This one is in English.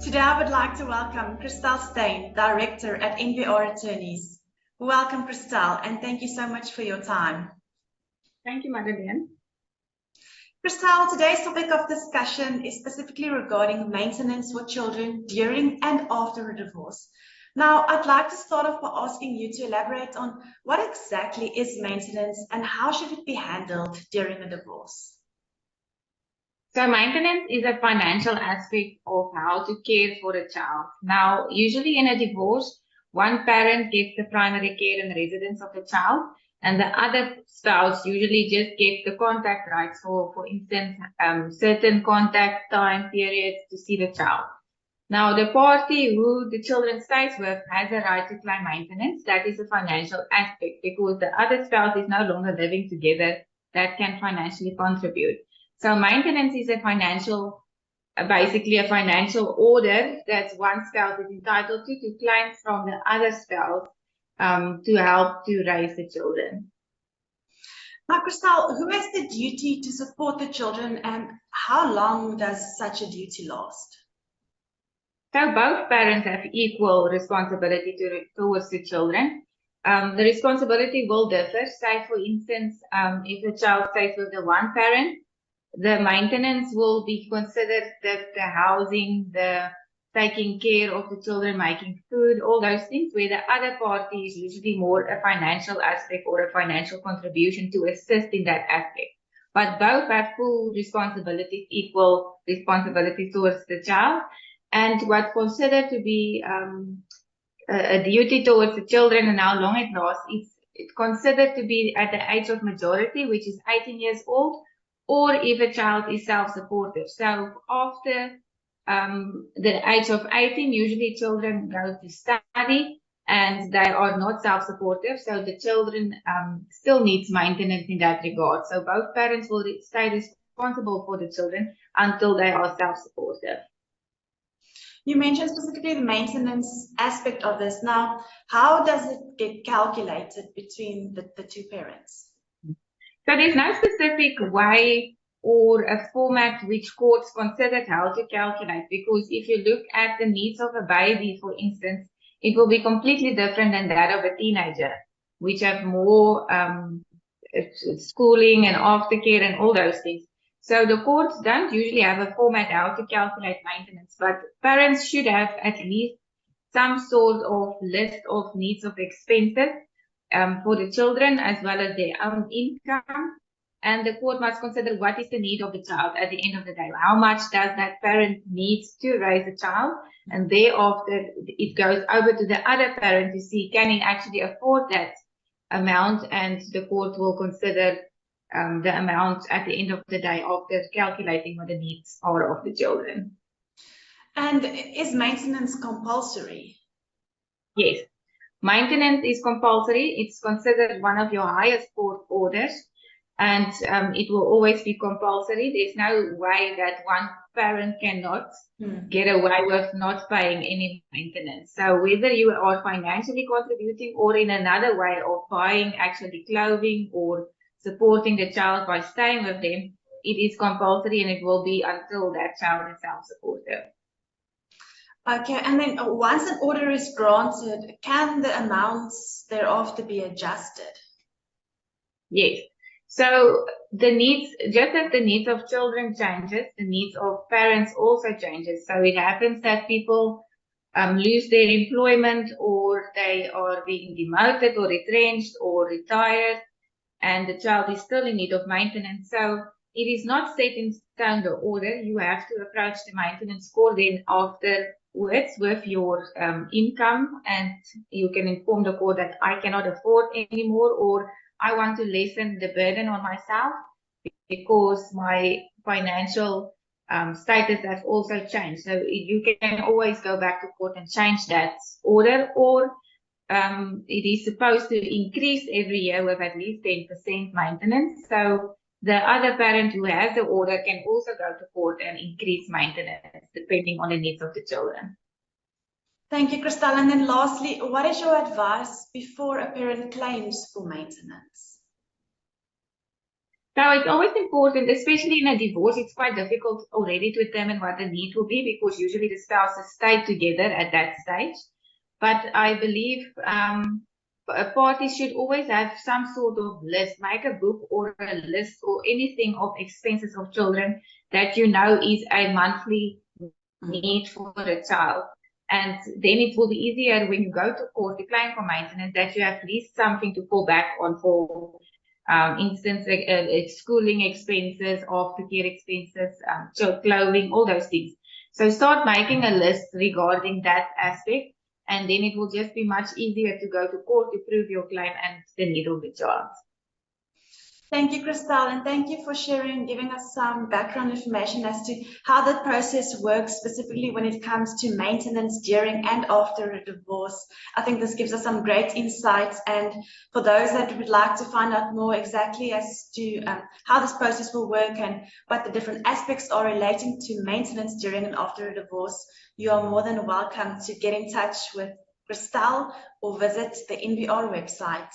Today I would like to welcome Crystelle Steyn, Director at NVR Attorneys. Welcome, Crystelle, and thank you so much for your time. Thank you, Madeleine. Crystelle, today's topic of discussion is specifically regarding maintenance for children during and after a divorce. Now, I'd like to start off by asking you to elaborate on what exactly is maintenance and how should it be handled during a divorce? So maintenance is a financial aspect of how to care for a child. Now, usually in a divorce, one parent gets the primary care and residence of the child, and the other spouse usually just gets the contact rights for instance, certain contact time periods to see the child. Now, the party who the children stays with has a right to claim maintenance. That is a financial aspect because the other spouse is no longer living together that can financially contribute. So maintenance is basically a financial order that one spouse is entitled to claim from the other spouse to help to raise the children. Now, Crystelle, who has the duty to support the children and how long does such a duty last? So both parents have equal responsibility towards the children. The responsibility will differ. Say, for instance, if the child stays with the one parent, the maintenance will be considered the housing, the taking care of the children, making food, all those things, where the other party is usually more a financial aspect or a financial contribution to assist in that aspect. But both have full responsibilities, equal responsibility towards the child. And what's considered to be a duty towards the children and how long it lasts, it's considered to be at the age of majority, which is 18 years old, or if a child is self-supportive. So after the age of 18, usually children go to study and they are not self-supportive. So the children still needs maintenance in that regard. So both parents will stay responsible for the children until they are self-supportive. You mentioned specifically the maintenance aspect of this. Now, how does it get calculated between the two parents? So there's no specific way or a format which courts considered how to calculate, because if you look at the needs of a baby, for instance, it will be completely different than that of a teenager, which have more schooling and aftercare and all those things. So the courts don't usually have a format how to calculate maintenance, but parents should have at least some sort of list of needs of expenses for the children as well as their own income. And the court must consider what is the need of the child at the end of the day. How much does that parent need to raise a child? And thereafter, it goes over to the other parent to see, can he actually afford that amount? And the court will consider the amount at the end of the day after calculating what the needs are of the children. And is maintenance compulsory? Yes. Maintenance is compulsory. It's considered one of your highest court orders, and it will always be compulsory. There's no way that one parent cannot get away with not paying any maintenance. So whether you are financially contributing or in another way of buying actually clothing or supporting the child by staying with them, it is compulsory and it will be until that child is self-supportive. Okay, and then once an order is granted, can the amounts thereafter be adjusted? Yes. So the needs, just as the needs of children changes, the needs of parents also changes. So it happens that people lose their employment, or they are being demoted or retrenched or retired, and the child is still in need of maintenance. So it is not set in stone, the order. You have to approach the maintenance court then afterwards with your income, and you can inform the court that I cannot afford anymore, or I want to lessen the burden on myself because my financial status has also changed. So you can always go back to court and change that order, or it is supposed to increase every year with at least 10% maintenance. So the other parent who has the order can also go to court and increase maintenance depending on the needs of the children. Thank you, Crystelle. And then lastly, what is your advice before a parent claims for maintenance? So it's always important, especially in a divorce, it's quite difficult already to determine what the need will be because usually the spouses stay together at that stage. But I believe parties should always have some sort of list, make a book or a list or anything of expenses of children that you know is a monthly need for a child. And then it will be easier when you go to court to claim for maintenance that you have at least something to fall back on for instance, schooling expenses, aftercare expenses, child clothing, all those things. So start making a list regarding that aspect, and then it will just be much easier to go to court to prove your claim and the need of the child. Thank you, Crystelle, and thank you for sharing, giving us some background information as to how that process works, specifically when it comes to maintenance during and after a divorce. I think this gives us some great insights, and for those that would like to find out more exactly as to how this process will work and what the different aspects are relating to maintenance during and after a divorce, you are more than welcome to get in touch with Crystelle or visit the NVR website.